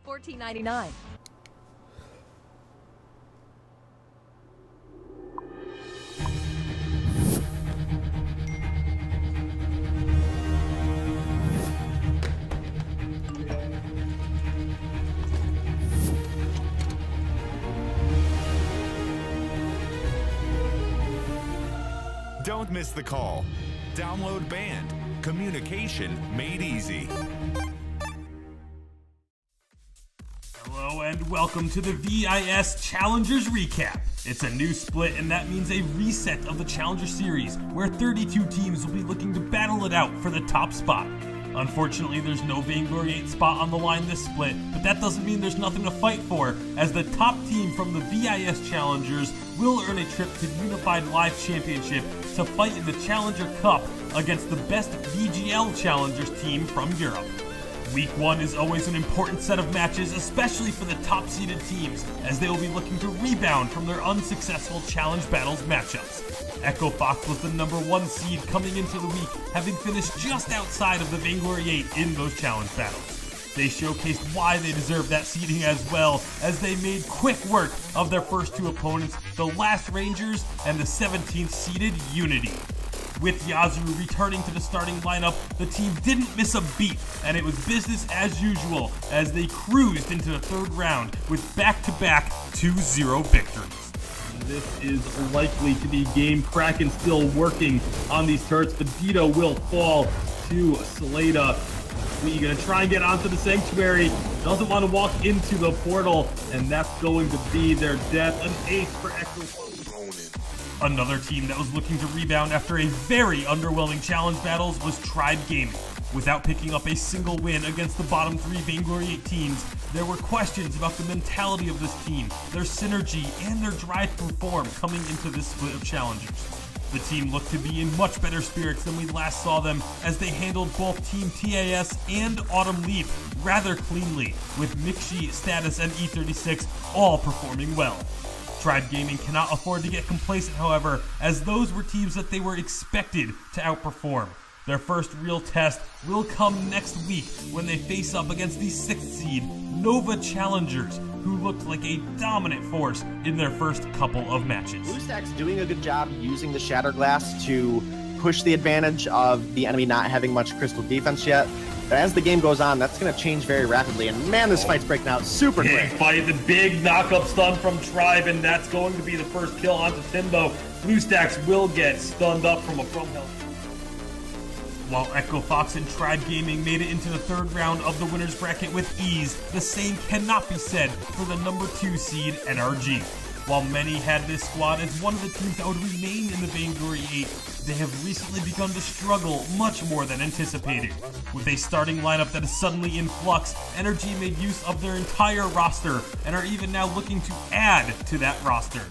$14.99. Don't miss the call. Download Band. Communication made easy. Hello and welcome to the VIS Challengers Recap. It's a new split, and that means a reset of the Challenger Series, where 32 teams will be looking to battle it out for the top spot. Unfortunately, there's no Vainglory 8 spot on the line this split, but that doesn't mean there's nothing to fight for, as the top team from the VIS Challengers will earn a trip to the Unified Live Championship to fight in the Challenger Cup against the best VGL Challengers team from Europe. Week 1 is always an important set of matches, especially for the top-seeded teams, as they will be looking to rebound from their unsuccessful Challenge Battles matchups. Echo Fox was the number 1 seed coming into the week, having finished just outside of the Vainglory 8 in those Challenge Battles. They showcased why they deserve that seeding as well, as they made quick work of their first 2 opponents, the Last Rangers and the 17th seeded Unity. With Yazoo returning to the starting lineup, the team didn't miss a beat, and it was business as usual as they cruised into the 3rd round with back-to-back 2-0 victories. This is likely to be game. Kraken still working on these turrets. Vegito will fall to Salada. We're going to try and get onto the Sanctuary. Doesn't want to walk into the portal, and that's going to be their death. An ace for Echo. Another team that was looking to rebound after a very underwhelming challenge battles was Tribe Gaming. Without picking up a single win against the bottom 3 Vainglory 8 teams, there were questions about the mentality of this team, their synergy, and their drive to perform coming into this split of challengers. The team looked to be in much better spirits than we last saw them, as they handled both Team TAS and Autumn Leaf rather cleanly, with Mixi, Status, and E36 all performing well. Tribe Gaming cannot afford to get complacent, however, as those were teams that they were expected to outperform. Their first real test will come next week when they face up against the 6th seed Nova Challengers, who looked like a dominant force in their first couple of matches. BlueStack's doing a good job using the Shatterglass to push the advantage of the enemy not having much crystal defense yet. But as the game goes on, that's going to change very rapidly. And man, this fight's breaking out super quick. Big fight, the big knock-up stun from Tribe, and that's going to be the first kill onto Timbo. BlueStacks will get stunned up from a from hell. While Echo Fox and Tribe Gaming made it into the 3rd round of the winner's bracket with ease, the same cannot be said for the number 2 seed NRG. While many had this squad as one of the teams that would remain in the Vainglory 8, they have recently begun to struggle much more than anticipated. With a starting lineup that is suddenly in flux, NRG made use of their entire roster and are even now looking to add to that roster.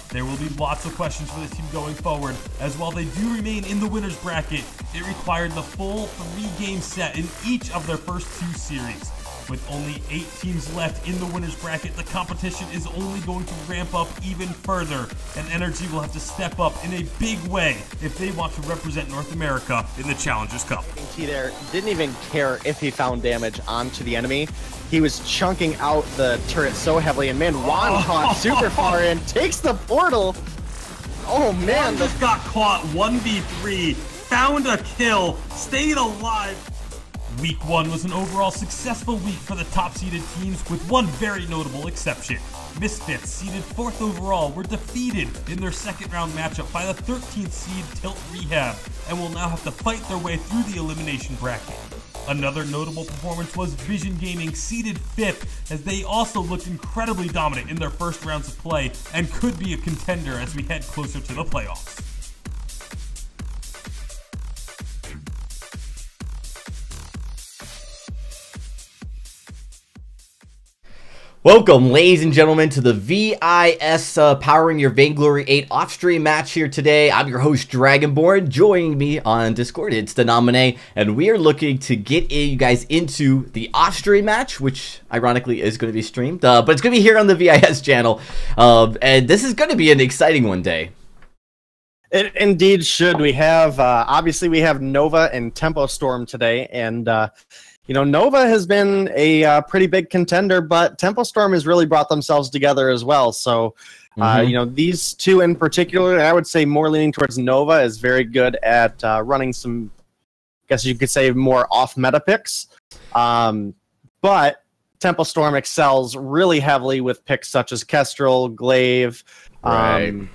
There will be lots of questions for this team going forward, as while they do remain in the winner's bracket, it required the full 3-game set in each of their first 2 series. With only 8 teams left in the winner's bracket, the competition is only going to ramp up even further, and NRG will have to step up in a big way if they want to represent North America in the Challengers Cup. T there didn't even care if he found damage onto the enemy. He was chunking out the turret so heavily, and man, Juan caught super far in, takes the portal. Oh man, Juan just got caught 1v3, found a kill, stayed alive. Week 1 was an overall successful week for the top-seeded teams, with one very notable exception. Misfits, seeded 4th overall, were defeated in their 2nd round matchup by the 13th seed Tilt Rehab, and will now have to fight their way through the elimination bracket. Another notable performance was Vision Gaming, seeded 5th, as they also looked incredibly dominant in their first rounds of play, and could be a contender as we head closer to the playoffs. Welcome, ladies and gentlemen, to the VIS Powering Your Vainglory 8 off-stream match here today. I'm your host, Dragonborn. Joining me on Discord, it's the Nominee, and we are looking to get you guys into the off-stream match, which ironically is going to be streamed, but it's going to be here on the VIS channel, and this is going to be an exciting one day. It indeed should. We have, obviously, we have Nova and Tempo Storm today, and Nova has been a pretty big contender, but Tempo Storm has really brought themselves together as well. So, these two in particular, I would say more leaning towards Nova, is very good at running some, I guess you could say, more off-meta picks. But Tempo Storm excels really heavily with picks such as Kestrel, Glaive, the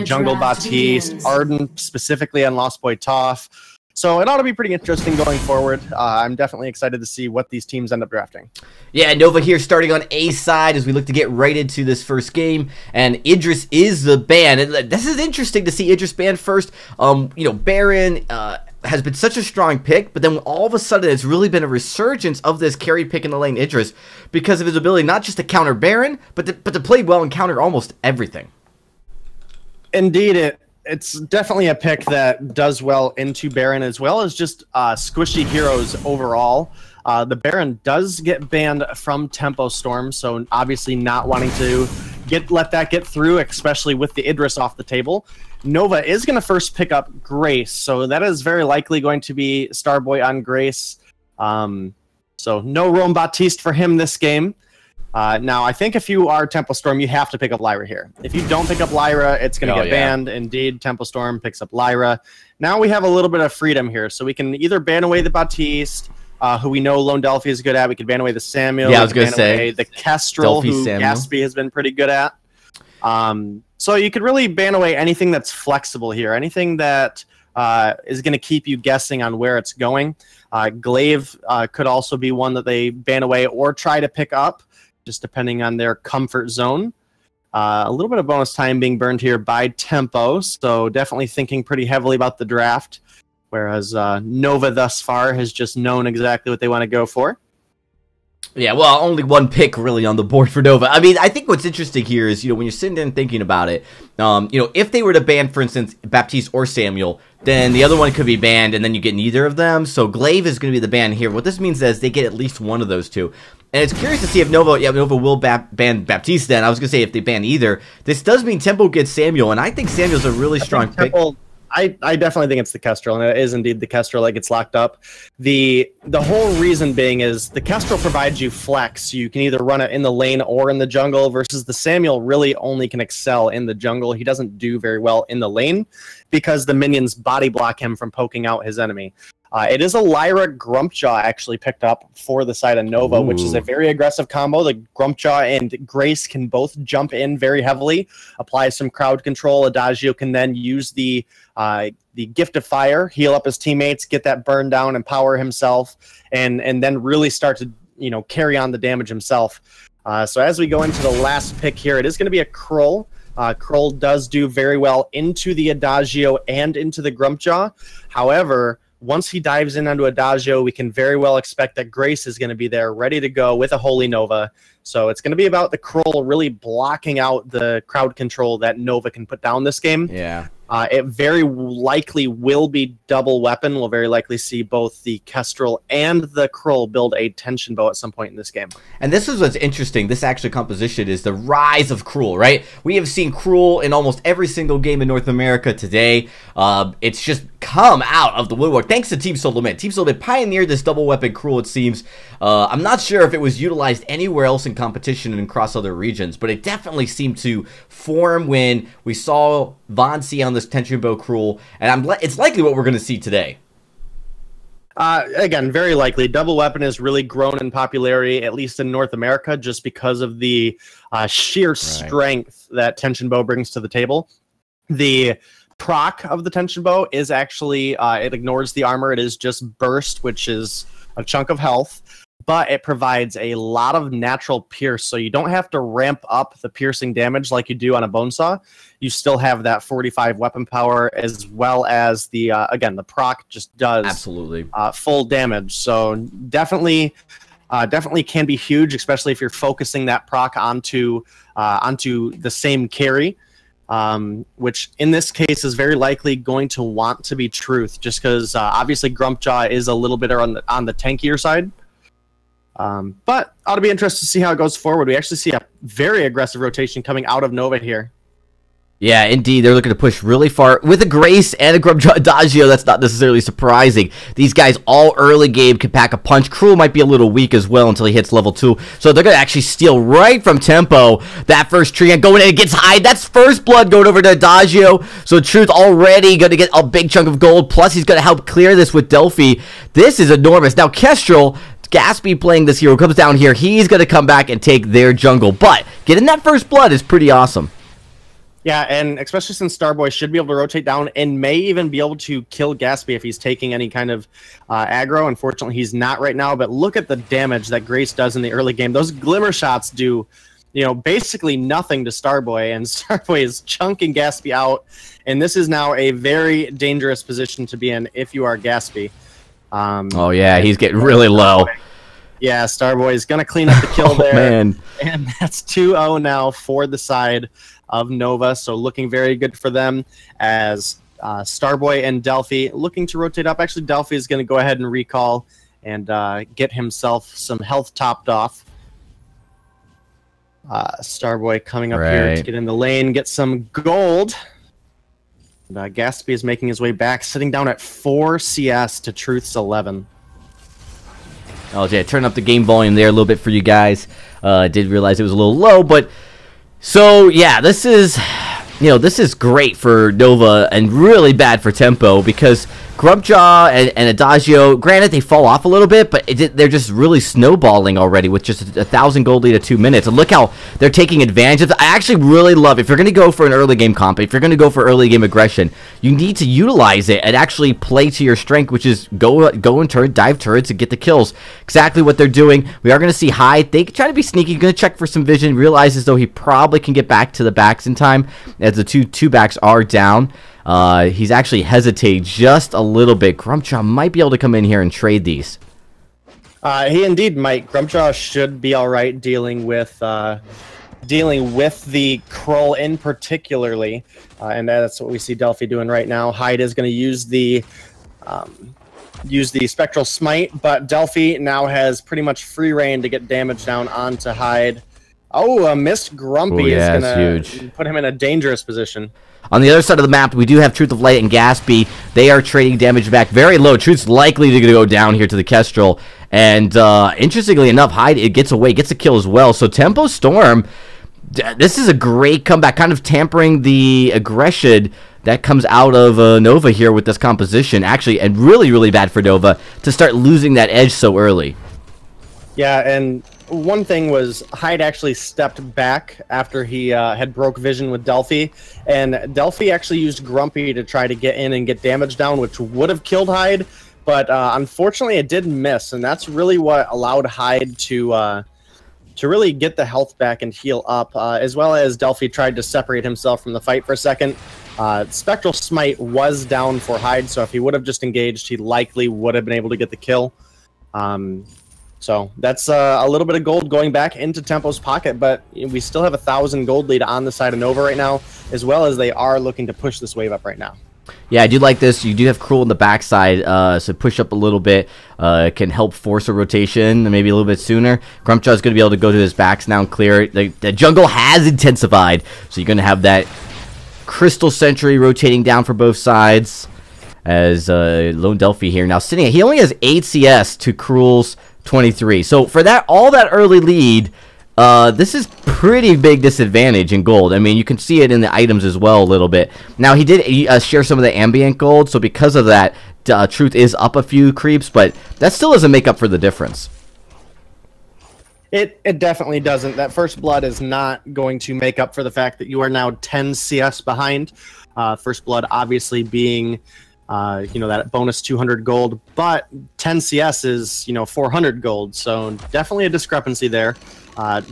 Jungle Baptiste, Arden, specifically on Lost Boy Toph. So it ought to be pretty interesting going forward. I'm definitely excited to see what these teams end up drafting. Yeah, Nova here starting on A side as we look to get right into this first game. And Idris is the ban. And this is interesting to see Idris banned first. Baron has been such a strong pick, but then all of a sudden it's really been a resurgence of this carry pick in the lane Idris because of his ability not just to counter Baron, but to play well and counter almost everything. Indeed, it's definitely a pick that does well into Baron as well as just squishy heroes overall. The Baron does get banned from Tempo Storm, so obviously not wanting to let that get through, especially with the Idris off the table. Nova is going to first pick up Grace, so that is very likely going to be Starboy on Grace. So no Rome Baptiste for him this game. Now, I think if you are Tempo Storm, you have to pick up Lyra here. If you don't pick up Lyra, it's going to get banned. Indeed, Tempo Storm picks up Lyra. Now we have a little bit of freedom here, so we can either ban away the Baptiste, who we know Lone Delphi is good at. We could ban away the Samuel. Yeah, I was going to say. The Kestrel, who Gatsby has been pretty good at. So you could really ban away anything that's flexible here, anything that is going to keep you guessing on where it's going. Glaive could also be one that they ban away or try to pick up, just depending on their comfort zone. A little bit of bonus time being burned here by Tempo, so definitely thinking pretty heavily about the draft, whereas Nova thus far has just known exactly what they want to go for. Yeah, well, only one pick really on the board for Nova. I mean, I think what's interesting here is, when you're sitting there and thinking about it, if they were to ban, for instance, Baptiste or Samuel, then the other one could be banned, and then you get neither of them. So Glaive is going to be the ban here. What this means is they get at least one of those two. And it's curious to see if Nova will ban Baptiste then. I was going to say if they ban either. This does mean Tempo gets Samuel, and I think Samuel's a really strong pick. I definitely think it's the Kestrel, and it is indeed the Kestrel that gets locked up. The whole reason being is the Kestrel provides you flex. You can either run it in the lane or in the jungle, versus the Samuel really only can excel in the jungle. He doesn't do very well in the lane because the minions body block him from poking out his enemy. It is a Lyra Grumpjaw actually picked up for the side of Nova, which is a very aggressive combo. The Grumpjaw and Grace can both jump in very heavily, apply some crowd control. Adagio can then use the Gift of Fire, heal up his teammates, get that burn down, empower himself, and then really start to carry on the damage himself. So as we go into the last pick here, it is going to be a Krull. Krull does do very well into the Adagio and into the Grumpjaw. However, once he dives in onto Adagio, we can very well expect that Grace is going to be there ready to go with a Holy Nova. So it's going to be about the Krull really blocking out the crowd control that Nova can put down this game. Yeah. It very likely will be double weapon. We'll very likely see both the Kestrel and the Krull build a tension bow at some point in this game. And this is what's interesting. This actual composition is the rise of Krull, right? We have seen Krull in almost every single game in North America today. It's just come out of the woodwork thanks to Team Solomon. Team Solomon pioneered this double weapon Krull, it seems. I'm not sure if it was utilized anywhere else in competition and across other regions, but it definitely seemed to form when we saw Von C on this tension bow Krull, and it's likely what we're going to see today. Again, very likely. Double weapon has really grown in popularity, at least in North America, just because of the sheer strength that tension bow brings to the table. The proc of the tension bow is actually, it ignores the armor. It is just burst, which is a chunk of health, but it provides a lot of natural pierce, so you don't have to ramp up the piercing damage like you do on a bone saw. You still have that 45 weapon power, as well as the again, the proc just does absolutely full damage. So definitely can be huge, especially if you're focusing that proc onto the same carry, which in this case is very likely going to want to be Truth, just because obviously Grumpjaw is a little bit on the tankier side. But ought to be interested to see how it goes forward. We actually see a very aggressive rotation coming out of Nova here. Yeah, indeed. They're looking to push really far with a Grace and a Grubjaw Adagio. That's not necessarily surprising. These guys all early game can pack a punch. Cruel might be a little weak as well until he hits level 2. So they're going to actually steal right from Tempo that first tree and going in against Hyde. That's first blood going over to Adagio. So Truth already going to get a big chunk of gold. Plus he's going to help clear this with Delphi. This is enormous. Now Kestrel, Gaspy playing this hero, comes down here. He's going to come back and take their jungle. But getting that first blood is pretty awesome. Yeah, and especially since Starboy should be able to rotate down and may even be able to kill Gaspy if he's taking any kind of aggro. Unfortunately, he's not right now, but look at the damage that Grace does in the early game. Those glimmer shots do, basically nothing to Starboy, and Starboy is chunking Gaspy out, and this is now a very dangerous position to be in if you are Gaspy. Oh, yeah, he's getting really low. Yeah, Starboy is going to clean up the kill there. Man. And that's 2-0 now for the side of Nova, so looking very good for them as Starboy and Delphi looking to rotate up. Actually, Delphi is going to go ahead and recall and get himself some health topped off. Starboy coming up here to get in the lane, get some gold. And, Gaspy is making his way back, sitting down at 4 CS to Truth's 11. Oh, yeah, turn up the game volume there a little bit for you guys. Did realize it was a little low, but... So, yeah, this is great for Nova and really bad for Tempo because Grubjaw and Adagio, granted, they fall off a little bit, but they're just really snowballing already with just 1,000 gold lead at 2 minutes. And look how they're taking advantage of that. I actually really love, if you're going to go for an early game comp, if you're going to go for early game aggression, you need to utilize it and actually play to your strength, which is go in turret, dive turrets, and get the kills. Exactly what they're doing. We are going to see Hyde. They try to be sneaky, going to check for some vision, realize as though he probably can get back to the backs in time as the two backs are down. He's actually hesitating just a little bit. Grubjaw might be able to come in here and trade these. He indeed might. Grubjaw should be all right dealing with the Krull in particularly, and that's what we see Delphi doing right now. Hyde is going to use the Spectral Smite, but Delphi now has pretty much free reign to get damage down onto Hyde. Oh, a missed Grumpy is going to put him in a dangerous position. On the other side of the map, we do have Truth of Light and Gaspy. They are trading damage back very low. Truth's likely to go down here to the Kestrel. And interestingly enough, Hyde gets away, gets a kill as well. So Tempo Storm, this is a great comeback, kind of tampering the aggression that comes out of Nova here with this composition. Actually, and really, really bad for Nova to start losing that edge so early. Yeah, and one thing was Hyde actually stepped back after he had broke vision with Delphi, and Delphi actually used Grumpy to try to get in and get damage down, which would have killed Hyde, but unfortunately it did miss, and that's really what allowed Hyde to really get the health back and heal up, as well as Delphi tried to separate himself from the fight for a second. Spectral Smite was down for Hyde, so if he would have just engaged, he likely would have been able to get the kill. So that's a little bit of gold going back into Tempo's pocket, but we still have 1,000 gold lead on the side of Nova right now, as well as they are looking to push this wave up right now. Yeah, I do like this. You do have Cruel on the backside, so push up a little bit can help force a rotation maybe a little bit sooner. Grubjaw is going to be able to go to his backs now and clear it. The jungle has intensified, so you're going to have that Crystal Sentry rotating down for both sides as Lone Delphi here. Now, sitting, he only has 8 CS to Cruel's 23. So for that, all that early lead, this is pretty big disadvantage in gold. I mean, you can see it in the items as well a little bit. Now, he did share some of the ambient gold, so because of that, Truth is up a few creeps, but that still doesn't make up for the difference. It definitely doesn't. That first blood is not going to make up for the fact that you are now 10 CS behind. First blood obviously being that bonus 200 gold, but 10 CS is 400 gold, so definitely a discrepancy there.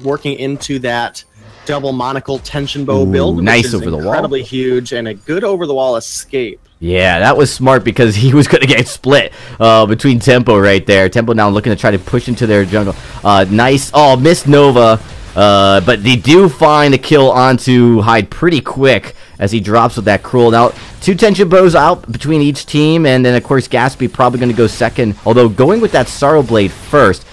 Working into that double monocle tension bow build, nice over the wall, incredibly huge, and a good over the wall escape. Yeah, that was smart because he was going to get split between Tempo right there. Tempo now looking to try to push into their jungle. Nice. Oh, missed Nova. But they do find a kill onto Hyde pretty quick as he drops with that Cruel. Now, 2 tension bows out between each team, and then, of course, Gaspy probably going to go second, although going with that Sorrow Blade first.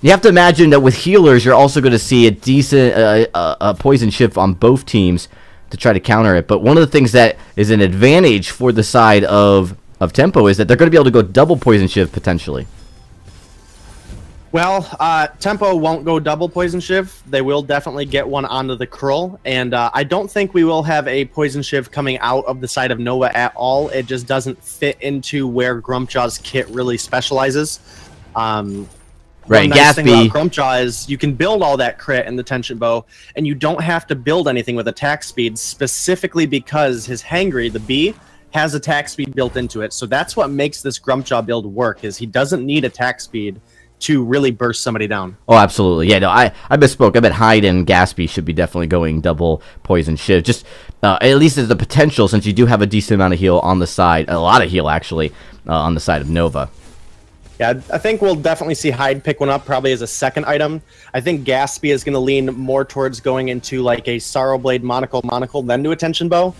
You have to imagine that with healers, you're also going to see a decent poison shift on both teams. to try to counter it. But one of the things that is an advantage for the side of Tempo is that they're going to be able to go double Poison Shiv potentially. Well, Tempo won't go double Poison Shiv. They will definitely get one onto the Krull, and I don't think we will have a Poison Shiv coming out of the side of Nova at all. It just doesn't fit into where Grumpjaw's kit really specializes. Right, nice Gatsby. thing about Grumpjaw is you can build all that crit in the Tension Bow, and you don't have to build anything with attack speed, specifically because his Hangry, the bee, has attack speed built into it. So that's what makes this Grumpjaw build work, is he doesn't need attack speed to really burst somebody down. Oh, absolutely. Yeah, no, I misspoke. I bet Hyde and Gatsby should be definitely going double Poison Shiv. Just at least there's the potential, since you do have a decent amount of heal on the side, a lot of heal actually, on the side of Nova. Yeah, I think we'll definitely see Hyde pick one up probably as a second item. I think Gatsby is going to lean more towards going into like a Sorrowblade Monocle, then to a Tension Bow.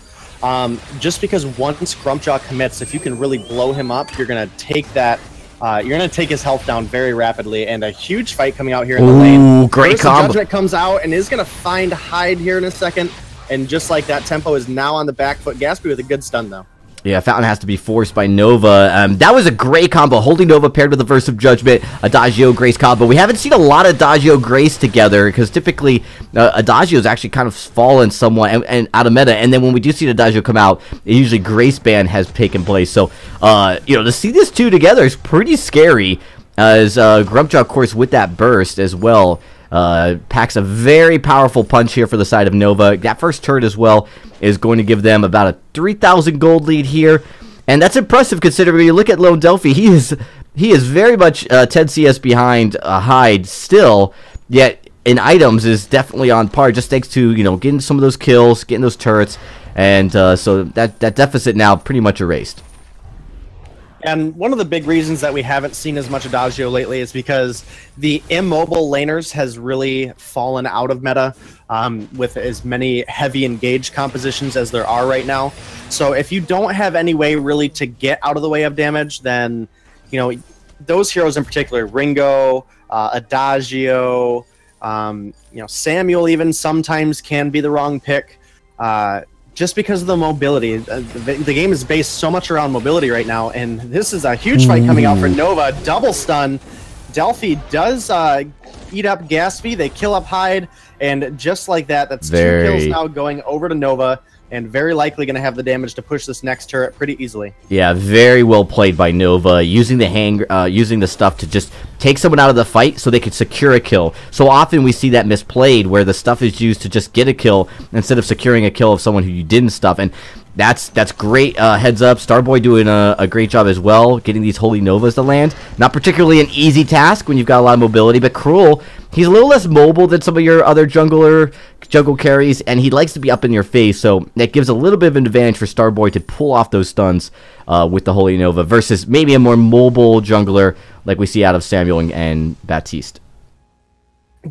Just because once Grumpjaw commits, if you can really blow him up, you're going to take that. You're going to take his health down very rapidly, and a huge fight coming out here in the lane. Great combo. Judgment comes out and is going to find Hyde here in a second, and just like that, Tempo is now on the back foot. Gatsby with a good stun, though. Yeah, Fountain has to be forced by Nova. That was a great combo, holding Nova paired with the Verse of Judgment, Adagio Grace combo. We haven't seen a lot of Adagio Grace together, because typically Adagio's actually kind of fallen somewhat and out of meta, and then when we do see Adagio come out, usually Grace ban has taken place. So, to see these two together is pretty scary, as Grumpjaw, of course, with that burst as well, packs a very powerful punch here for the side of Nova. That first turret as well is going to give them about a 3,000 gold lead here, and that's impressive considering when you look at Lone Delphi. He is very much 10 CS behind Hyde still, yet in items is definitely on par, just thanks to getting some of those kills, getting those turrets, and so that deficit now pretty much erased. And one of the big reasons that we haven't seen as much Adagio lately is because the immobile laners has really fallen out of meta with as many heavy engaged compositions as there are right now. So if you don't have any way really to get out of the way of damage, then those heroes in particular, Ringo, Adagio, Samuel even sometimes can be the wrong pick. Just because of the mobility. The game is based so much around mobility right now, and this is a huge fight coming out for Nova. Double stun. Delphi does eat up Gatsby. They kill up Hyde, and just like that, that's 2 kills now going over to Nova, and very likely going to have the damage to push this next turret pretty easily. Yeah, very well played by Nova, using the stuff to just take someone out of the fight so they could secure a kill. So often we see that misplayed, where the stuff is used to just get a kill instead of securing a kill of someone who you didn't stuff, and that's great. Heads up, Starboy doing a great job as well, getting these Holy Novas to land. Not particularly an easy task when you've got a lot of mobility, but Cruel, he's a little less mobile than some of your other jungle carries, and he likes to be up in your face, so that gives a little bit of an advantage for Starboy to pull off those stuns with the Holy Nova, versus maybe a more mobile jungler like we see out of Samuel and Baptiste.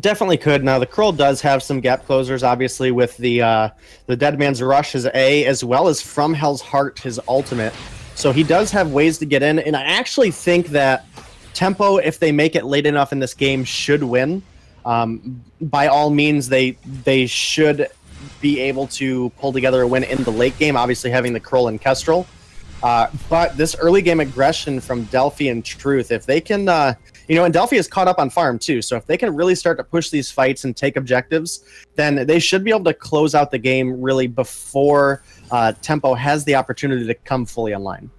Definitely could. Now, the Krull does have some gap closers, obviously, with the Dead Man's Rush, his A, as well as From Hell's Heart, his ultimate. So he does have ways to get in, and I actually think that Tempo, if they make it late enough in this game, should win. By all means, they should be able to pull together a win in the late game, obviously having the Krull and Kestrel. But this early game aggression from Delphi and Truth, if they can... and Delphi is caught up on farm too, so if they can really start to push these fights and take objectives, then they should be able to close out the game really before Tempo has the opportunity to come fully online.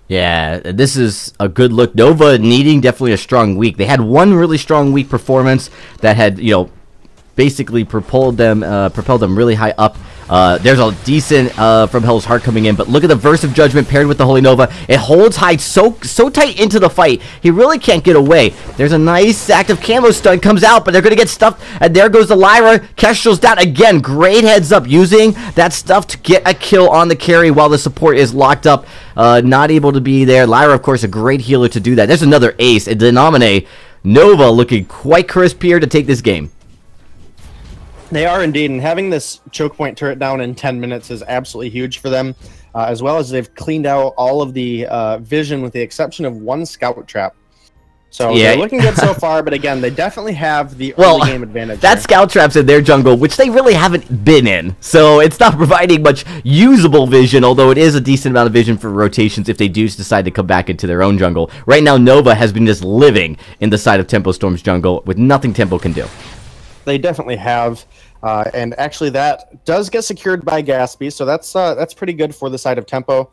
Yeah, this is a good look. Nova needing definitely a strong week. They had one really strong week performance that had, basically propelled them really high up. There's a decent From Hell's Heart coming in, but look at the Verse of Judgment paired with the Holy Nova. It holds Hyde so tight into the fight. He really can't get away. There's a nice active camo stun comes out, but they're going to get stuffed, and there goes the Lyra. Kestrel's down again. Great heads up, using that stuff to get a kill on the carry while the support is locked up, not able to be there. Lyra, of course, a great healer to do that. There's another ace, and Denominate. Nova looking quite crisp here to take this game. They are indeed, and having this choke point turret down in 10 minutes is absolutely huge for them, as well as they've cleaned out all of the vision with the exception of one scout trap. So yeah, they're looking good so far, but again, they definitely have the well, early game advantage. That scout trap's in their jungle, which they really haven't been in. So it's not providing much usable vision, although it is a decent amount of vision for rotations if they do decide to come back into their own jungle. Right now, Nova has been just living in the side of Tempo Storm's jungle with nothing Tempo can do. They definitely have. And actually, that does get secured by Gatsby, so that's pretty good for the side of Tempo.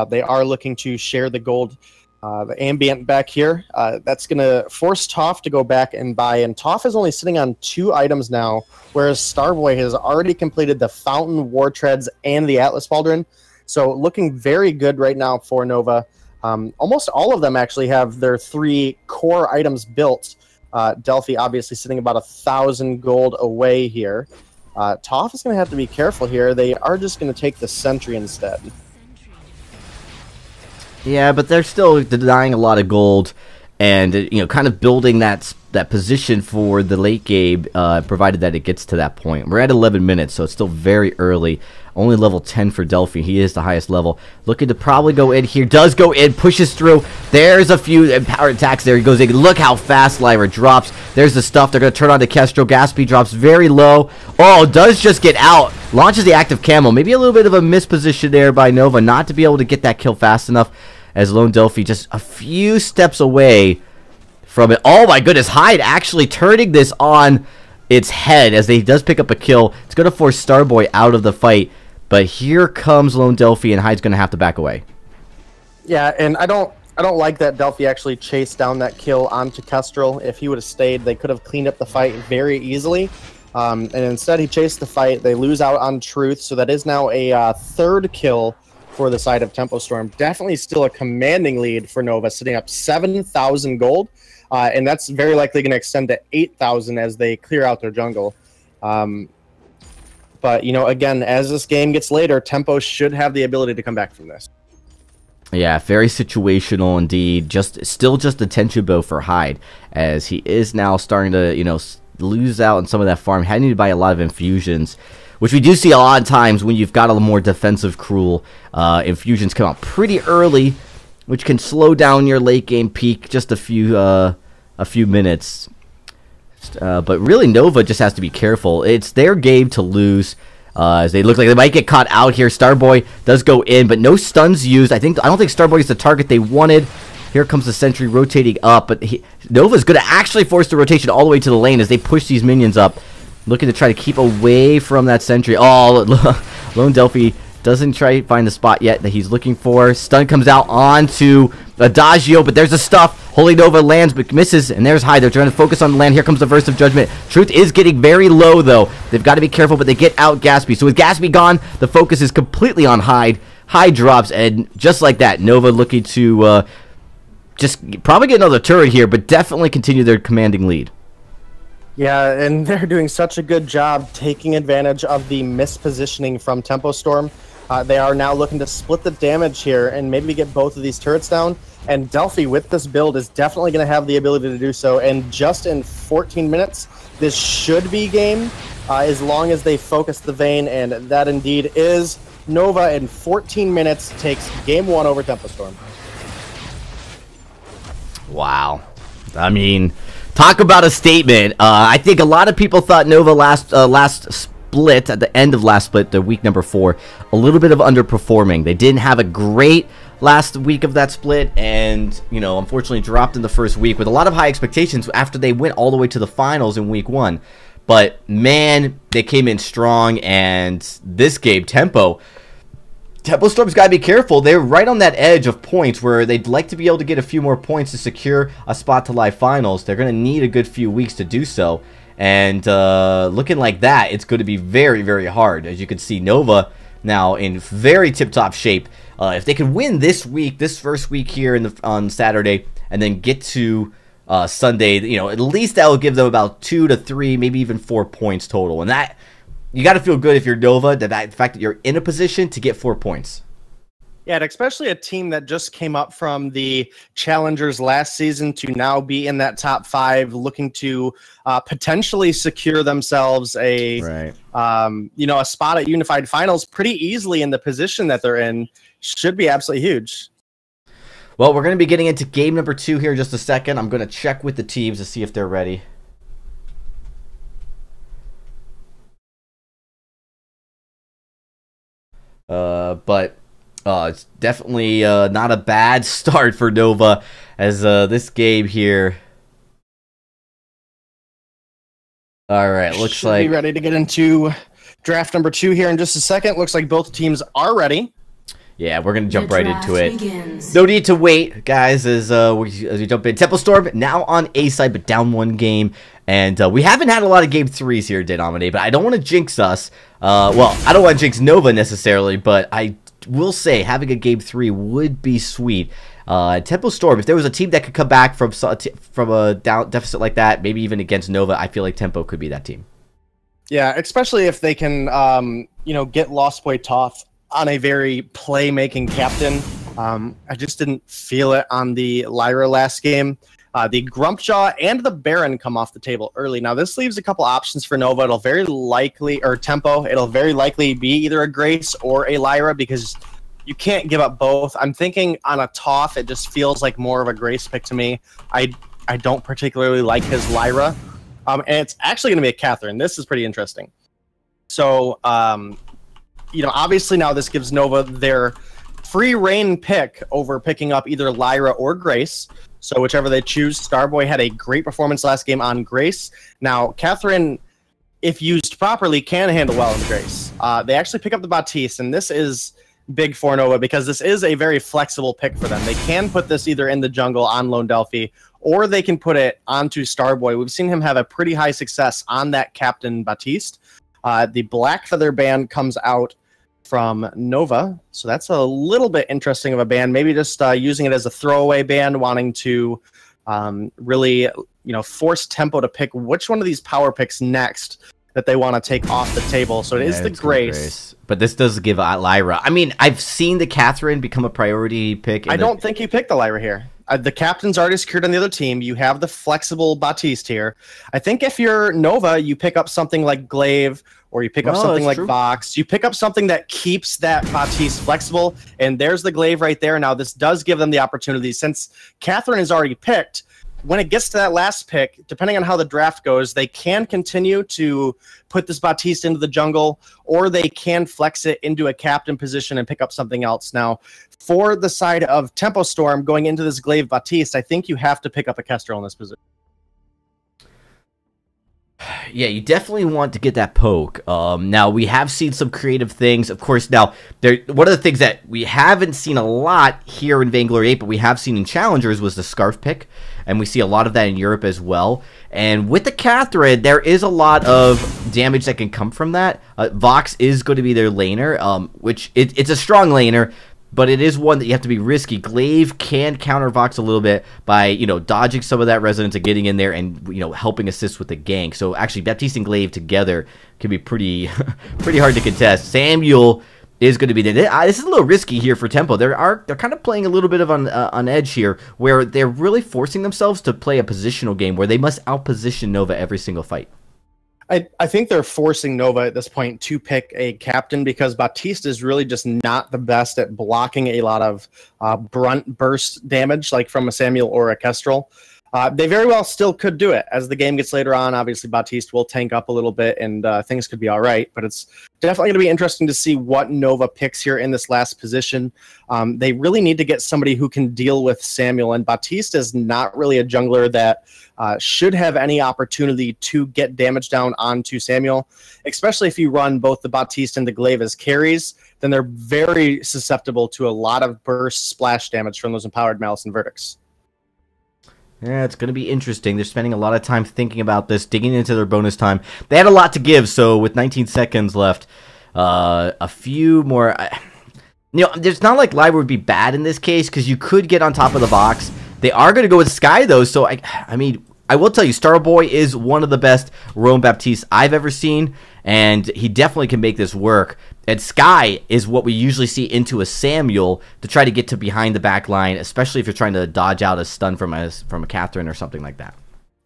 They are looking to share the gold. The ambient back here, that's going to force Toph to go back and buy. And Toph is only sitting on 2 items now, whereas Starboy has already completed the Fountain, War Treads, and the Atlas Pauldron. So looking very good right now for Nova. Almost all of them actually have their 3 core items built. Delphi obviously sitting about 1,000 gold away here. Toph is going to have to be careful here. They are just going to take the Sentry instead. Yeah, but they're still denying a lot of gold, and kind of building that position for the late game, provided that it gets to that point. We're at 11 minutes, so it's still very early. Only level 10 for Delphi. He is the highest level. Looking to probably go in here. Does go in, pushes through. There's a few empowered attacks there. He goes in. Look how fast Lyra drops. There's the stuff. They're going to turn on to Kestrel. Gatsby drops very low. Oh, does just get out. Launches the active camo. Maybe a little bit of a misposition there by Nova, not to be able to get that kill fast enough, as Lone Delphi just a few steps away from it. Oh my goodness, Hyde actually turning this on its head as he does pick up a kill. It's going to force Starboy out of the fight, but here comes Lone Delphi, and Hyde's going to have to back away. Yeah, and I don't like that Delphi actually chased down that kill onto Kestrel. If he would have stayed, they could have cleaned up the fight very easily. And instead, he chased the fight. They lose out on Truth, so that is now a 3rd kill for the side of Tempo Storm. Definitely still a commanding lead for Nova, sitting up 7,000 gold, and that's very likely going to extend to 8,000 as they clear out their jungle. But, again, as this game gets later, Tempo should have the ability to come back from this. Yeah, very situational indeed. Still just a tension bow for Hyde, as he is now starting to, lose out on some of that farm. Had to buy a lot of infusions, which we do see a lot of times when you've got a more defensive cruel. Infusions come out pretty early, which can slow down your late game peak just a few minutes. But really, Nova just has to be careful. It's their game to lose, as they look like they might get caught out here. Starboy does go in, but no stuns used. I don't think Starboy is the target they wanted. Here comes the Sentry rotating up, but Nova's going to actually force the rotation all the way to the lane as they push these minions up, looking to try to keep away from that Sentry. Oh, Lone Delphi doesn't try to find the spot yet that he's looking for. Stun comes out onto Adagio, but there's a stuff. Holy Nova lands but misses, and there's Hyde. They're trying to focus on the land. Here comes the Verse of Judgment. Truth is getting very low, though. They've got to be careful, but they get out Gatsby. So with Gatsby gone, the focus is completely on Hyde. Hyde drops, and just like that, Nova looking to just probably get another turret here, but definitely continue their commanding lead. Yeah, and they're doing such a good job taking advantage of the mispositioning from Tempo Storm. They are now looking to split the damage here and maybe get both of these turrets down. And Delphi, with this build, is definitely going to have the ability to do so. And just in 14 minutes, this should be game, as long as they focus the Vayne. And that indeed is Nova in 14 minutes takes game 1 over Tempo Storm. Wow. I mean, talk about a statement. I think a lot of people thought Nova last split, at the end of last split, the week number 4, a little bit of underperforming. They didn't have a great last week of that split, and unfortunately dropped in the first week with a lot of high expectations after they went all the way to the finals in week 1. But man, they came in strong, and this game, Tempo Storm's got to be careful. They're right on that edge of points where they'd like to be able to get a few more points to secure a spot to live finals. They're going to need a good few weeks to do so. And looking like that, it's going to be very, very hard. As you can see, Nova now in very tip-top shape. If they can win this week, this first week here on Saturday, and then get to Sunday, at least that will give them about 2 to 3, maybe even 4 points total. And that, you got to feel good if you're Nova, the fact that you're in a position to get 4 points. Yeah, and especially a team that just came up from the Challengers last season to now be in that top 5, looking to potentially secure themselves a a spot at Unified Finals pretty easily in the position that they're in, should be absolutely huge. Well, we're going to be getting into game number 2 here in just a second. I'm going to check with the teams to see if they're ready. But it's definitely not a bad start for Nova as this game here. All right, looks Should like be ready to get into draft number 2 here in just a second. Looks like both teams are ready. yeah, we're gonna jump right into it. Begins. No need to wait, guys. As we jump in, Temple Storm now on A side, but down 1 game, and we haven't had a lot of game 3s here, Denominate. But I don't want to jinx us. Well, I don't want to jinx Nova necessarily, but I will say having a game 3 would be sweet. Temple Storm, if there was a team that could come back from a down deficit like that, maybe even against Nova, I feel like Tempo could be that team. Yeah, especially if they can, get Lost Boy Toth on a very playmaking captain. I just didn't feel it on the Lyra last game. The Grumpjaw and the Baron come off the table early. Now, this leaves a couple options for Nova. It'll very likely, or Tempo, it'll very likely be either a Grace or a Lyra because you can't give up both. I'm thinking on a Toth, it just feels like more of a Grace pick to me. I don't particularly like his Lyra. And it's actually going to be a Catherine. This is pretty interesting. So, obviously now this gives Nova their free reign pick over picking up either Lyra or Grace. So whichever they choose. Starboy had a great performance last game on Grace. Now, Catherine, if used properly, can handle well in Grace. They actually pick up the Baptiste, and this is big for Nova because this is a very flexible pick for them. They can put this either in the jungle on Lone Delphi, or they can put it onto Starboy. We've seen him have a pretty high success on that Captain Baptiste. The Black Feather ban comes out from Nova, so that's a little bit interesting of a ban. Maybe just using it as a throwaway ban, wanting to really, force Tempo to pick which one of these power picks next that they want to take off the table. So it is the Grace. But this does give Lyra. I mean, I've seen the Catherine become a priority pick. I don't think you picked the Lyra here. The captain's already secured on the other team. You have the flexible Baptiste here. I think if you're Nova, you pick up something like Glaive, or you pick up something like Vox. You pick up something that keeps that Baptiste flexible, and there's the Glaive right there. Now, this does give them the opportunity. Since Catherine is already picked, when it gets to that last pick, depending on how the draft goes, they can continue to put this Baptiste into the jungle, or they can flex it into a captain position and pick up something else. Now, for the side of Tempo Storm going into this Glaive Baptiste, I think you have to pick up a Kestrel in this position. Yeah, you definitely want to get that poke. Now, we have seen some creative things. Of course, now, one of the things that we haven't seen a lot here in Vainglory 8, but we have seen in Challengers, was the Scarf pick. And we see a lot of that in Europe as well. And with the Catherine, there is a lot of damage that can come from that. Vox is going to be their laner, which it's a strong laner, but it is one that you have to be risky. Glaive can counter Vox a little bit by, dodging some of that resonance and getting in there and, helping assist with the gank. So actually, Baptiste and Glaive together can be pretty hard to contest. Samuel is going to be there. This is a little risky here for Tempo. They're kind of playing a little bit of on edge here, where they're really forcing themselves to play a positional game where they must outposition Nova every single fight. I think they're forcing Nova at this point to pick a captain because Baptiste is really just not the best at blocking a lot of brunt burst damage, like from a Samuel or a Kestrel. They very well still could do it. As the game gets later on, obviously Baptiste will tank up a little bit and things could be all right, but it's definitely going to be interesting to see what Nova picks here in this last position. They really need to get somebody who can deal with Samuel, and Baptiste is not really a jungler that should have any opportunity to get damage down onto Samuel, especially if you run both the Baptiste and the Glaive as carries. Then they're very susceptible to a lot of burst splash damage from those empowered Malice and Verdicts. Yeah, it's going to be interesting. They're spending a lot of time thinking about this, digging into their bonus time. They had a lot to give, so with 19 seconds left, a few more... It's not like Lyra would be bad in this case, because you could get on top of the box. They are going to go with Sky, though, so I mean, I will tell you, Starboy is one of the best Roam Baptiste I've ever seen, and he definitely can make this work. And Sky is what we usually see into a Samuel to try to get to behind the back line, especially if you're trying to dodge out a stun from a Catherine or something like that.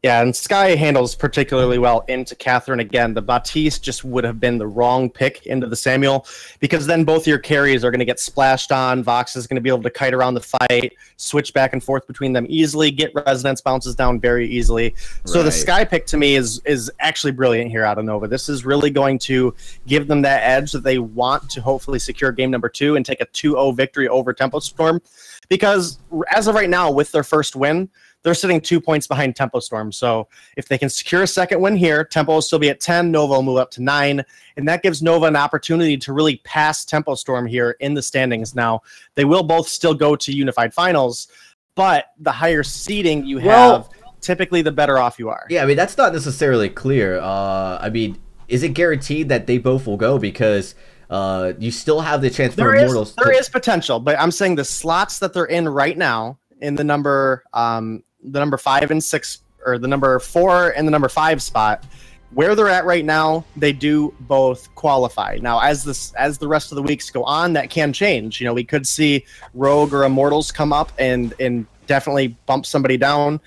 Yeah, and Sky handles particularly well into Catherine again. The Baptiste just would have been the wrong pick into the Samuel, because then both your carries are going to get splashed on. Vox is going to be able to kite around the fight, switch back and forth between them easily, get resonance bounces down very easily. So the Sky pick to me is actually brilliant here out of Nova. This is really going to give them that edge that they want to hopefully secure game number 2 and take a 2-0 victory over Tempo Storm, because as of right now, with their first win, they're sitting 2 points behind Tempo Storm. So if they can secure a second win here, Tempo will still be at 10, Nova will move up to 9, and that gives Nova an opportunity to really pass Tempo Storm here in the standings. Now, they will both still go to Unified Finals, but the higher seeding you have, typically the better off you are. Yeah, I mean, that's not necessarily clear. I mean, is it guaranteed that they both will go? Because you still have the chance for Immortals. There is potential, but I'm saying the slots that they're in right now, in the number 5 and 6, or the number 4 and the number 5 spot, where they're at right now, they do both qualify. Now, as the rest of the weeks go on, that can change. You know, we could see Rogue or Immortals come up and definitely bump somebody down.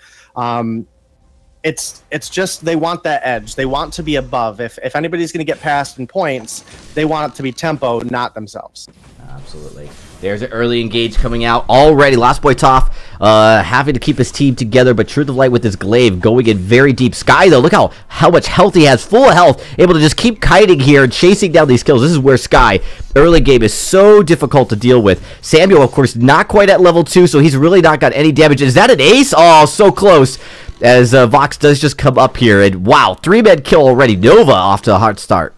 It's just they want that edge. They want to be above. If anybody's going to get past in points, they want it to be Tempo, not themselves. Absolutely. There's an early engage coming out already. Lost Boy Toph having to keep his team together, but Truth of Light with his glaive going in very deep. Sky, though, look how much health he has. Full health, able to just keep kiting here and chasing down these kills. This is where Sky, early game, is so difficult to deal with. Samuel, of course, not quite at level 2, so he's really not got any damage. Is that an ace? Oh, so close. As Vox does just come up here, and wow, 3-man kill already. Nova off to a hard start.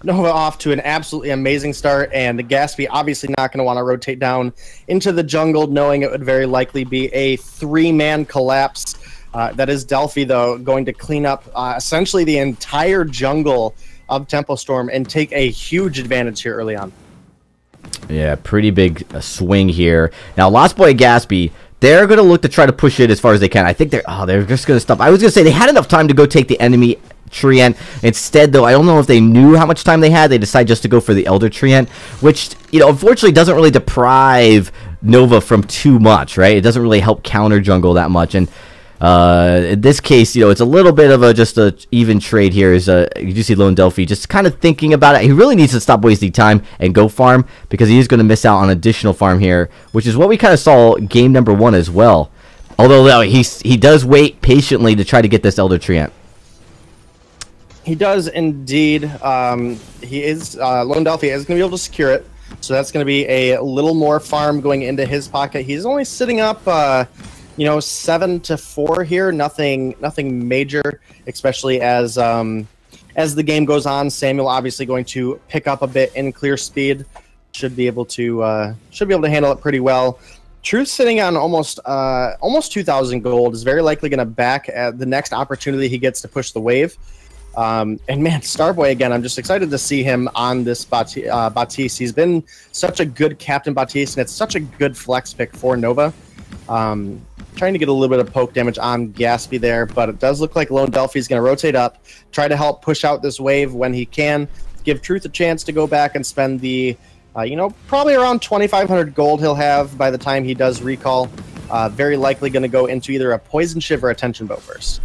Nova off to an absolutely amazing start, and the Gatsby obviously not going to want to rotate down into the jungle, knowing it would very likely be a 3-man collapse. That is Delphi, though, going to clean up essentially the entire jungle of Tempo Storm and take a huge advantage here early on. Yeah, pretty big swing here. Now, Lost Boy and Gatsby, they're going to look to try to push it as far as they can. I think they're just going to stop. I was going to say they had enough time to go take the enemy Treant. Instead, though, I don't know if they knew how much time they had. They decided just to go for the Elder Treant, which, you know, unfortunately doesn't really deprive Nova from too much, right? It doesn't really help counter jungle that much. And in this case, you know, it's a little bit of just a even trade here. Is you do see Lone Delphi just kind of thinking about it. He really needs to stop wasting time and go farm, because he is going to miss out on additional farm here, which is what we kind of saw game number 1 as well. Although he does wait patiently to try to get this Elder Treant. He does indeed. He is Lone Delphi is going to be able to secure it, so that's going to be a little more farm going into his pocket. He's only sitting up, 7-4 here. Nothing major, especially as the game goes on. Samuel obviously going to pick up a bit in clear speed. Should be able to handle it pretty well. Truth sitting on almost 2,000 gold is very likely going to back at the next opportunity he gets to push the wave. And man, Starboy again, I'm just excited to see him on this Baptiste. He's been such a good Captain Baptiste, and it's such a good flex pick for Nova. Trying to get a little bit of poke damage on Gatsby there, but it does look like Lone Delphi is going to rotate up, try to help push out this wave when he can, give Truth a chance to go back and spend the, probably around 2,500 gold he'll have by the time he does recall. Very likely going to go into either a Poison Shiv or a Tension Bow first.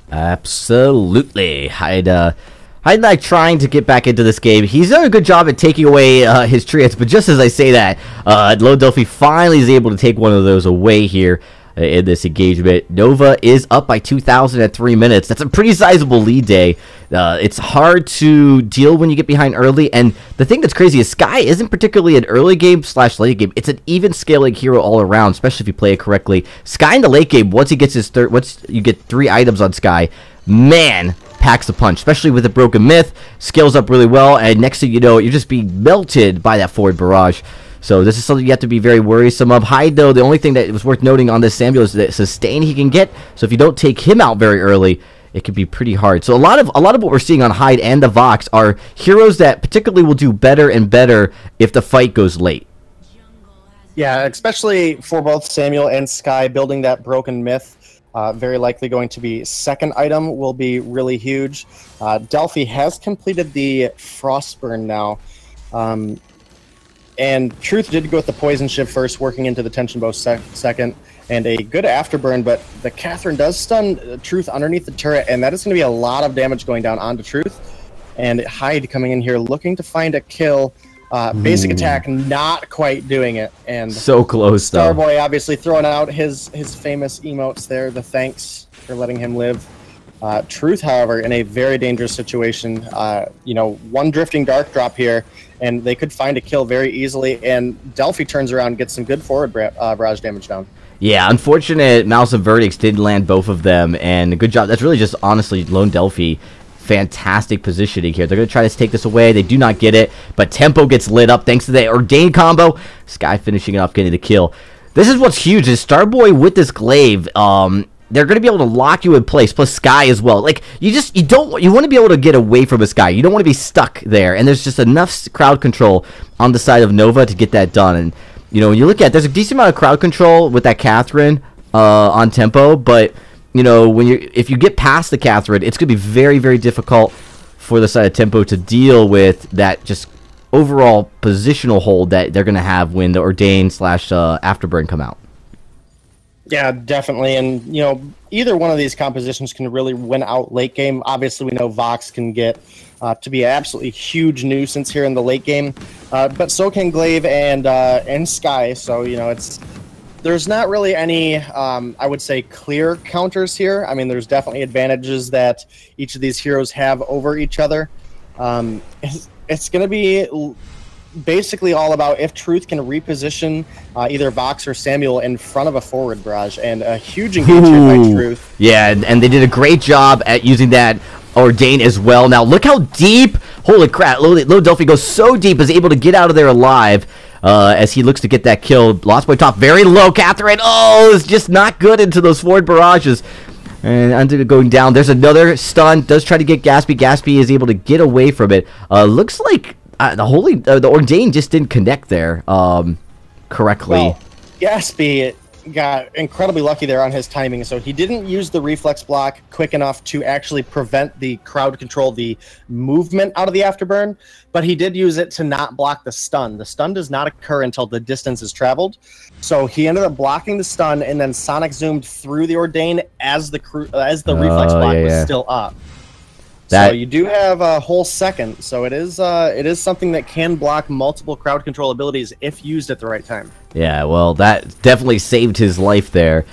Absolutely. I'd like trying to get back into this game. He's done a good job at taking away his treants, but just as I say that, Lone Delphi finally is able to take one of those away here in this engagement. Nova is up by 2,000 at 3 minutes. That's a pretty sizable lead day. It's hard to deal when you get behind early, and the thing that's crazy is Sky isn't particularly an early game / late game. It's an even scaling hero all around, especially if you play it correctly. Sky in the late game, once he gets his once you get 3 items on Sky, man, packs a punch, especially with the Broken Myth. Scales up really well, and next thing you know, you're just being melted by that forward barrage. So this is something you have to be very worrisome of. Hyde, though, the only thing that was worth noting on this Samuel is the sustain he can get. So if you don't take him out very early, it can be pretty hard. So a lot of what we're seeing on Hyde and the Vox are heroes that particularly will do better and better if the fight goes late. Yeah, especially for both Samuel and Sky, building that Broken Myth, very likely going to be second item, will be really huge. Delphi has completed the Frostburn now. And Truth did go with the Poison Shiv first, working into the Tension Bow second. and a good afterburn, but the Catherine does stun Truth underneath the turret, and that is going to be a lot of damage going down onto Truth. And Hyde coming in here looking to find a kill. Basic attack not quite doing it, and so close though. Starboy obviously throwing out his famous emotes there, the thanks for letting him live. Truth, however, in a very dangerous situation. You know, one drifting dark drop here, and they could find a kill very easily, and Delphi turns around and gets some good forward barrage damage down. Yeah, unfortunate Mouse of Verdicts did land both of them, and a good job. That's really just, honestly, Lone Delphi. Fantastic positioning here. They're going to try to take this away. They do not get it, but Tempo gets lit up thanks to the Ordained combo. Sky finishing it off, getting the kill. This is what's huge, is Starboy with this glaive, they're going to be able to lock you in place, plus Sky as well. Like, you want to be able to get away from a Sky. You don't want to be stuck there, and there's just enough crowd control on the side of Nova to get that done. And, you know, when you look at it, there's a decent amount of crowd control with that Catherine on Tempo, but, you know, if you get past the Catherine, it's going to be very, very difficult for the side of Tempo to deal with that just overall positional hold that they're going to have when the Ordained / Afterburn come out. Yeah, definitely. And, you know, either one of these compositions can really win out late game. Obviously, we know Vox can get to be an absolutely huge nuisance here in the late game. But so can Glaive and Sky. So, you know, there's not really any, I would say, clear counters here. I mean, there's definitely advantages that each of these heroes have over each other. It's going to be basically all about if Truth can reposition either Vox or Samuel in front of a forward barrage, and a huge engagement by Truth. Yeah, and they did a great job at using that Ordain as well. Now look how deep, holy crap, Low Delphi goes so deep, is able to get out of there alive as he looks to get that kill. Lost Boy top, very low, Catherine, oh, it's just not good into those forward barrages. And under going down, there's another stun, does try to get Gaspy. Gaspy is able to get away from it. Looks like the Ordain just didn't connect there correctly. Well, Gaspy got incredibly lucky there on his timing, so he didn't use the reflex block quick enough to actually prevent the crowd control, the movement out of the afterburn, but he did use it to not block the stun. The stun does not occur until the distance is traveled, so he ended up blocking the stun and then Sonic zoomed through the Ordain as the reflex block was still up. So you do have a whole second, so it is something that can block multiple crowd control abilities if used at the right time. Yeah, well, that definitely saved his life there,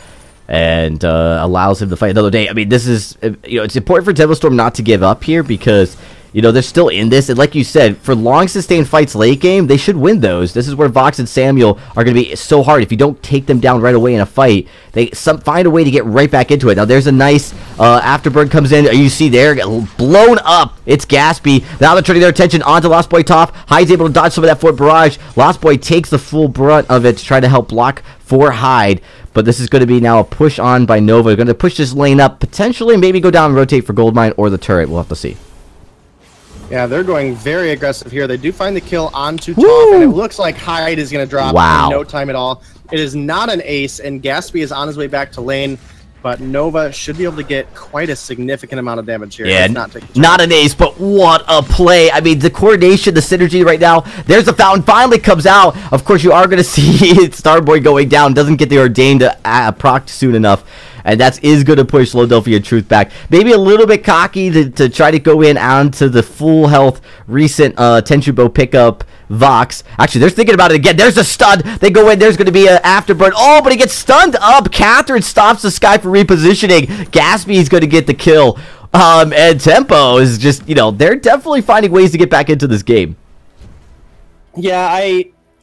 and allows him to fight another day. I mean, this is, you know, it's important for Devilstorm not to give up here because, you know, they're still in this, and like you said, for long sustained fights late game, they should win those. This is where Vox and Samuel are going to be so hard. If you don't take them down right away in a fight, they find a way to get right back into it. Now there's a nice Afterburn comes in. You see there, blown up. It's Gaspy. Now they're turning their attention onto Lost Boy top. Hyde's able to dodge some of that Fort Barrage. Lost Boy takes the full brunt of it to try to help block for Hyde. But this is going to be now a push on by Nova. They're going to push this lane up, potentially maybe go down and rotate for Goldmine or the turret. We'll have to see. Yeah, they're going very aggressive here. They do find the kill onto top, and it looks like Hyde is going to drop in no time at all. It is not an ace, and Gaspy is on his way back to lane, but Nova should be able to get quite a significant amount of damage here. Yeah, not an ace, but what a play. I mean, the coordination, the synergy right now. There's the fountain, finally comes out. Of course, you are going to see Starboy going down. Doesn't get the Ordained proc soon enough. And that is going to push Low Delphi and Truth back. Maybe a little bit cocky to try to go in onto the full health recent Tenchubo pickup Vox. Actually, they're thinking about it again. There's a stun. They go in. There's going to be an Afterburn. Oh, but he gets stunned up. Catherine stops the Sky for repositioning. Gaspy is going to get the kill. And Tempo is just, you know, they're definitely finding ways to get back into this game. Yeah,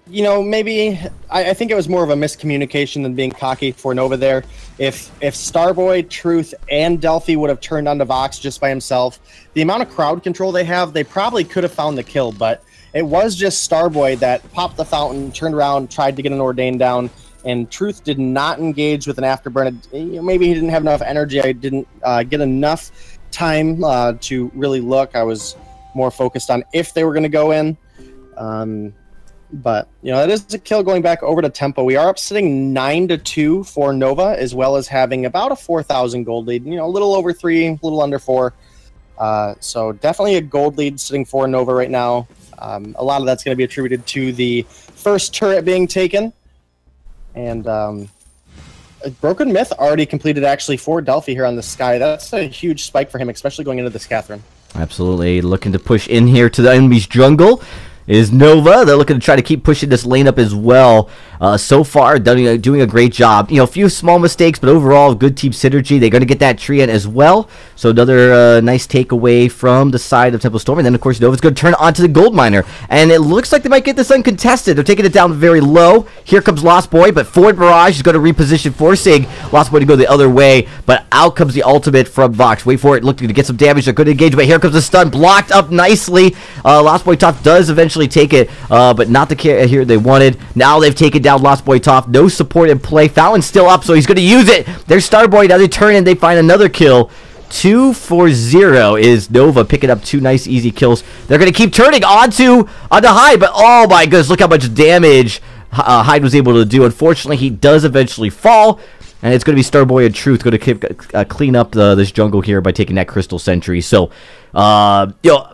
you know, maybe I think it was more of a miscommunication than being cocky for Nova there. If Starboy, Truth, and Delphi would have turned onto Vox just by himself, the amount of crowd control they have, they probably could have found the kill, but it was just Starboy that popped the fountain, turned around, tried to get an Ordain down, and Truth did not engage with an Afterburn. Maybe he didn't have enough energy. I didn't get enough time to really look. I was more focused on if they were going to go in. But, you know, it is a kill going back over to Tempo. We are up sitting 9-2 for Nova, as well as having about a 4,000 gold lead. You know, a little over 3, a little under 4. So definitely a gold lead sitting for Nova right now. A lot of that's going to be attributed to the first turret being taken. And Broken Myth already completed actually for Delphi here on the Sky. That's a huge spike for him, especially going into this Catherine. Absolutely. Looking to push in here to the enemy's jungle is Nova. They're looking to try to keep pushing this lane up as well. So far, doing a great job. You know, a few small mistakes, but overall, good team synergy. They're going to get that tree in as well. So another nice takeaway from the side of Temple Storm. And then, of course, Nova's going to turn onto the Gold Miner. And it looks like they might get this uncontested. They're taking it down very low. Here comes Lost Boy, but Forward Barrage is going to reposition, forcing Lost Boy to go the other way. But out comes the ultimate from Vox. Wait for it, looking to get some damage. They're going to engage, but here comes the stun, blocked up nicely. Lost Boy Top does eventually take it, but not the here they wanted. Now they've taken down Lost Boy Top. No support in play. Fountain's still up, so he's going to use it. There's Starboy. Now they turn and they find another kill. 2-4-0 is Nova picking up 2 nice easy kills. They're going to keep turning onto Hyde, but oh my goodness, look how much damage Hyde was able to do. Unfortunately, he does eventually fall, and it's going to be Starboy and Truth going to clean up this jungle here by taking that Crystal Sentry. So, you know,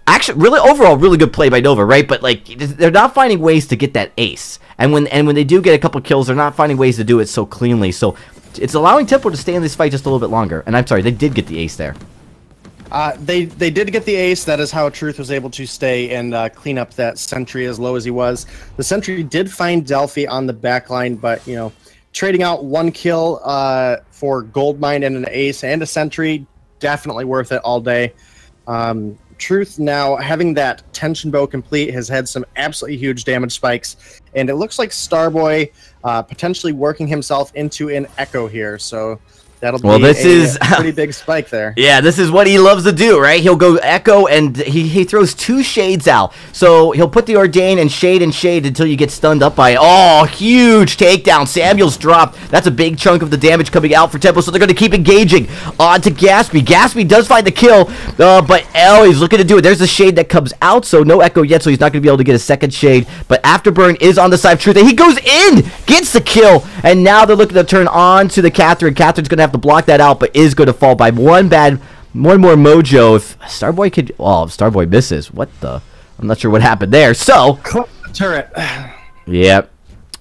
actually, really overall, really good play by Nova, right? But like, they're not finding ways to get that ace, and when they do get a couple kills, they're not finding ways to do it so cleanly. So it's allowing Tempo to stay in this fight just a little bit longer. And I'm sorry, they did get the ace there. They did get the ace. That is how Truth was able to stay and clean up that sentry as low as he was. The sentry did find Delphi on the back line, but you know, trading out 1 kill for Gold Mine and an ace and a sentry, definitely worth it all day. Truth now having that tension bow complete has had some absolutely huge damage spikes, and it looks like Starboy potentially working himself into an echo here, so that'll be a pretty big spike there. Yeah, this is what he loves to do, right? He'll go echo, and he throws 2 shades out. So he'll put the Ordain and shade until you get stunned up by it. Oh, huge takedown. Samuel's dropped. That's a big chunk of the damage coming out for Temple, so they're going to keep engaging. On to Gaspy. Gaspy does find the kill, but he's looking to do it. There's a shade that comes out, so no echo yet, so he's not going to be able to get a second shade. But Afterburn is on the side of Truth, and he goes in, gets the kill, and now they're looking to turn on to the Catherine. Catherine's going to have to block that out, but is going to fall by one more mojo. If Starboy could, oh, if Starboy misses, what the? I'm not sure what happened there. So turret. Yep.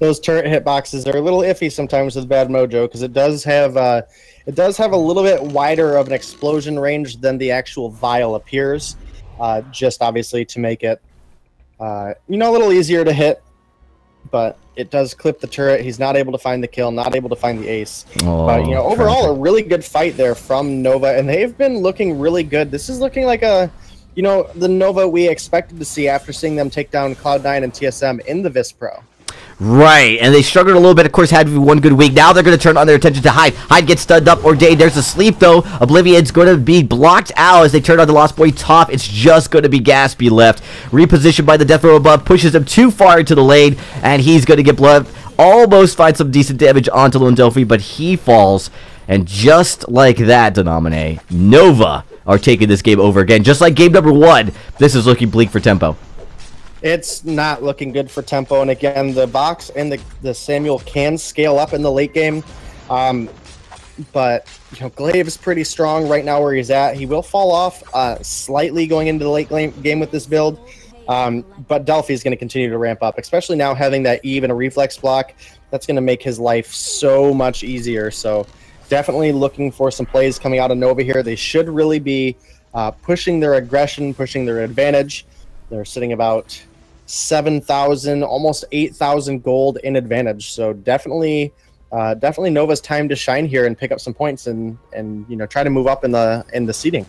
Those turret hitboxes are a little iffy sometimes with bad mojo, because it does have a little bit wider of an explosion range than the actual vial appears. Just obviously to make it, you know, a little easier to hit. But it does clip the turret. He's not able to find the kill, not able to find the ace. Oh, but, you know, overall, a really good fight there from Nova, and they've been looking really good. This is looking like a, you know, the Nova we expected to see after seeing them take down Cloud9 and TSM in the Vis Pro. Right, and they struggled a little bit. Of course, had one good week. Now they're going to turn on their attention to Hyde. Hyde gets stunned up. Ordained. There's a sleep, though. Oblivion's going to be blocked out as they turn on the Lost Boy Top. It's just going to be Gaspy left. Repositioned by the Death Row above. Pushes him too far into the lane, and he's going to get blood. Almost find some decent damage onto Lone Delphi, but he falls. And just like that, Denominate, Nova are taking this game over again. Just like game number 1, this is looking bleak for Tempo. It's not looking good for Tempo, and again, the Vox and the Samuel can scale up in the late game, but you know, Glaive is pretty strong right now where he's at. He will fall off slightly going into the late game with this build, but Delphi is going to continue to ramp up, especially now having that Eve and a reflex block. That's going to make his life so much easier. So definitely looking for some plays coming out of Nova here. They should really be pushing their aggression, pushing their advantage. They're sitting about 7,000, almost 8,000 gold in advantage. So definitely Nova's time to shine here and pick up some points and you know, try to move up in the seeding.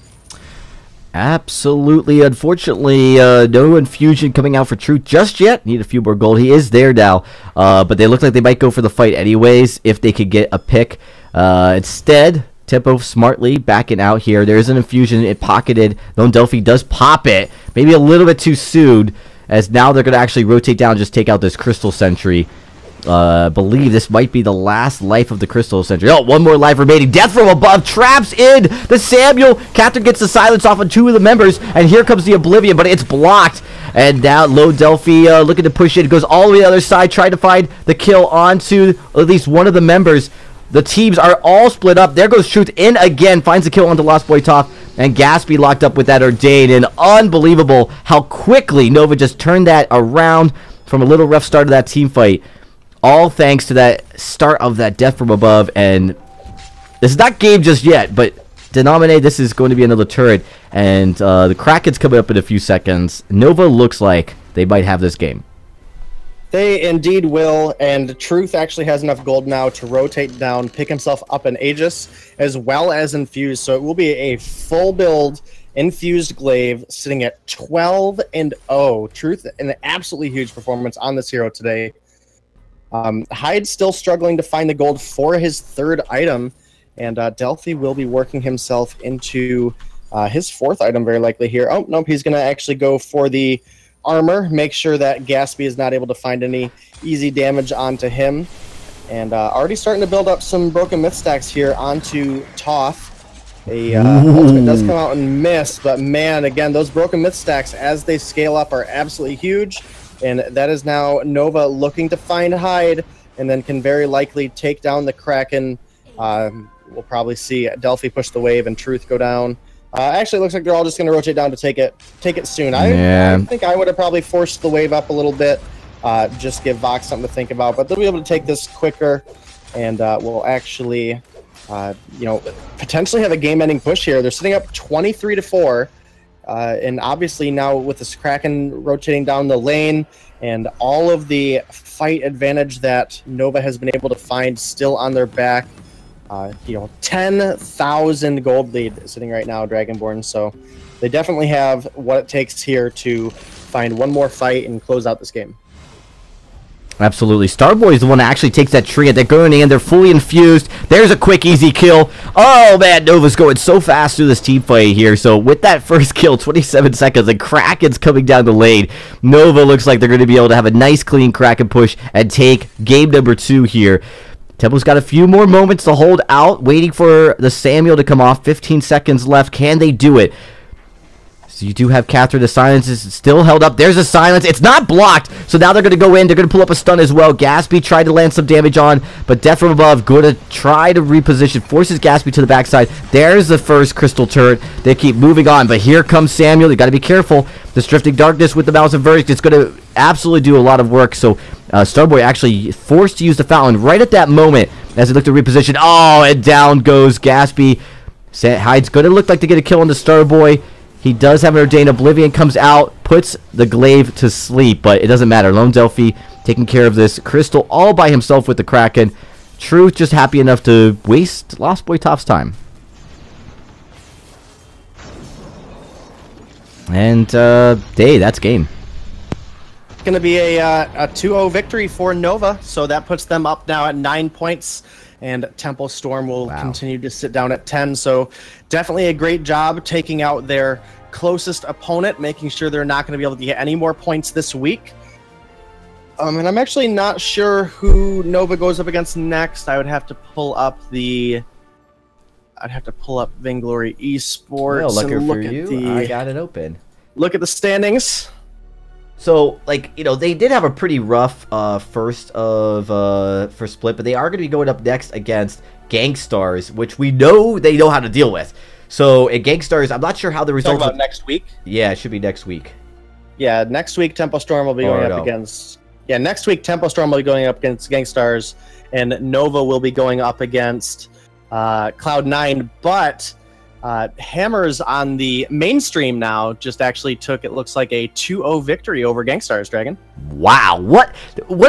Absolutely. Unfortunately, no infusion coming out for Truth just yet. Need a few more gold. He is there now, but they look like they might go for the fight anyways if they could get a pick. Instead, Tempo smartly backing out here. There is an infusion. It pocketed. Lone Delphi does pop it. Maybe a little bit too soon, as now they're going to actually rotate down and just take out this Crystal Sentry. Believe this might be the last life of the Crystal Sentry. Oh, one more life remaining. Death from above. Traps in the Samuel. Catherine gets the silence off of 2 of the members, and here comes the Oblivion, but it's blocked. And now Lone Delphi looking to push it. Goes all the way to the other side, trying to find the kill onto at least one of the members. The teams are all split up. There goes Truth in again. Finds the kill onto Lost Boy Top. And Gaspy locked up with that Ordain. And unbelievable how quickly Nova just turned that around from a little rough start of that team fight. all thanks to that start of that death from above. And this is not game just yet, but Denominate, this is going to be another turret. And the Kraken's coming up in a few seconds. Nova looks like they might have this game. They indeed will, and Truth actually has enough gold now to rotate down, pick himself up an Aegis, as well as Infuse. So it will be a full build Infused Glaive sitting at 12-0. Truth, an absolutely huge performance on this hero today. Hyde's still struggling to find the gold for his third item, and Delphi will be working himself into his fourth item very likely here. Oh, nope, he's going to actually go for the armor, make sure that Gatsby is not able to find any easy damage onto him. And already starting to build up some broken myth stacks here onto Toph. Ultimate does come out and miss, but man, again, those broken myth stacks as they scale up are absolutely huge. And that is now Nova looking to find Hyde, and then can very likely take down the Kraken. We'll probably see Delphi push the wave and Truth go down. Actually, it looks like they're all just going to rotate down to take it soon. I think I would have probably forced the wave up a little bit, just give Vox something to think about. But they'll be able to take this quicker, and we'll actually, potentially have a game-ending push here. They're sitting up 23-4, and obviously now with this Kraken rotating down the lane and all of the fight advantage that Nova has been able to find still on their back. 10,000 gold lead sitting right now, Dragonborn. So they definitely have what it takes here to find one more fight and close out this game. Absolutely. Starboy is the one that actually takes that tree, and they're going in. They're fully infused. There's a quick, easy kill. Oh, man, Nova's going so fast through this team fight here. So with that first kill, 27 seconds, the Kraken's coming down the lane. Nova looks like they're going to be able to have a nice, clean Kraken push and take game number 2 here. Tempo's got a few more moments to hold out, waiting for the Samuel to come off. 15 seconds left. Can they do it? So you do have Catherine. The silence is still held up. There's a silence. It's not blocked. So now they're going to go in. They're going to pull up a stun as well. Gatsby tried to land some damage on, but Death from Above going to try to reposition. Forces Gatsby to the backside. There's the first crystal turret. They keep moving on, but here comes Samuel. You got to be careful. This Drifting Darkness with the Mouse and Verdict is going to absolutely do a lot of work. So Starboy actually forced to use the fountain right at that moment as they look to reposition. Oh, and down goes Gatsby. Hyde's going to look like to get a kill on the Starboy. He does have an Ordained. Oblivion comes out, puts the Glaive to sleep, but it doesn't matter. Lone Delphi taking care of this crystal all by himself with the Kraken. Truth just happy enough to waste Lost Boy Toph's time. And, that's game. It's going to be a 2-0 victory for Nova, so that puts them up now at 9 points. And Temple Storm will continue to sit down at 10. So definitely a great job taking out their closest opponent, making sure they're not going to be able to get any more points this week. And I'm actually not sure who Nova goes up against next. I would have to pull up Vainglory Esports. Well, lucky and for you, I got it open. Look at the standings. So, they did have a pretty rough first split, but they are going to be going up next against Gangstars, which we know they know how to deal with. So, at Gangstars, I'm not sure how the results... Talking about next week? Yeah, it should be next week. Yeah, next week Tempo Storm will be going up against... Yeah, next week Tempo Storm will be going up against Gangstars, and Nova will be going up against Cloud9, but... Hammers on the mainstream now just actually took, it looks like, a 2-0 victory over Gangstars, Dragon. Wow, what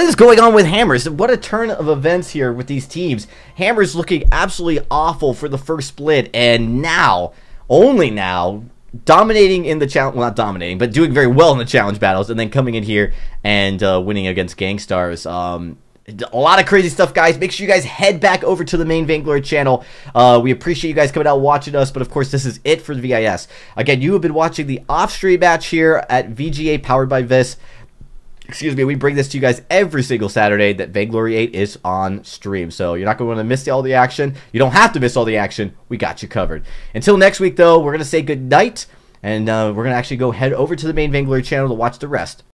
is going on with Hammers? What a turn of events here with these teams. Hammers looking absolutely awful for the first split, and now, only now, dominating in the challenge, well, not dominating, but doing very well in the challenge battles, and then coming in here and winning against Gangstars. A lot of crazy stuff, guys. Make sure you guys head back over to the main Vainglory channel. We appreciate you guys coming out watching us, but of course, this is it for the VIS. Again, you have been watching the off-stream match here at VG8 powered by Vis. Excuse me, we bring this to you guys every single Saturday that Vainglory8 is on stream. So you're not going to want to miss all the action. You don't have to miss all the action. We got you covered. Until next week, though, we're going to say good night, and we're going to actually go head over to the main Vainglory channel to watch the rest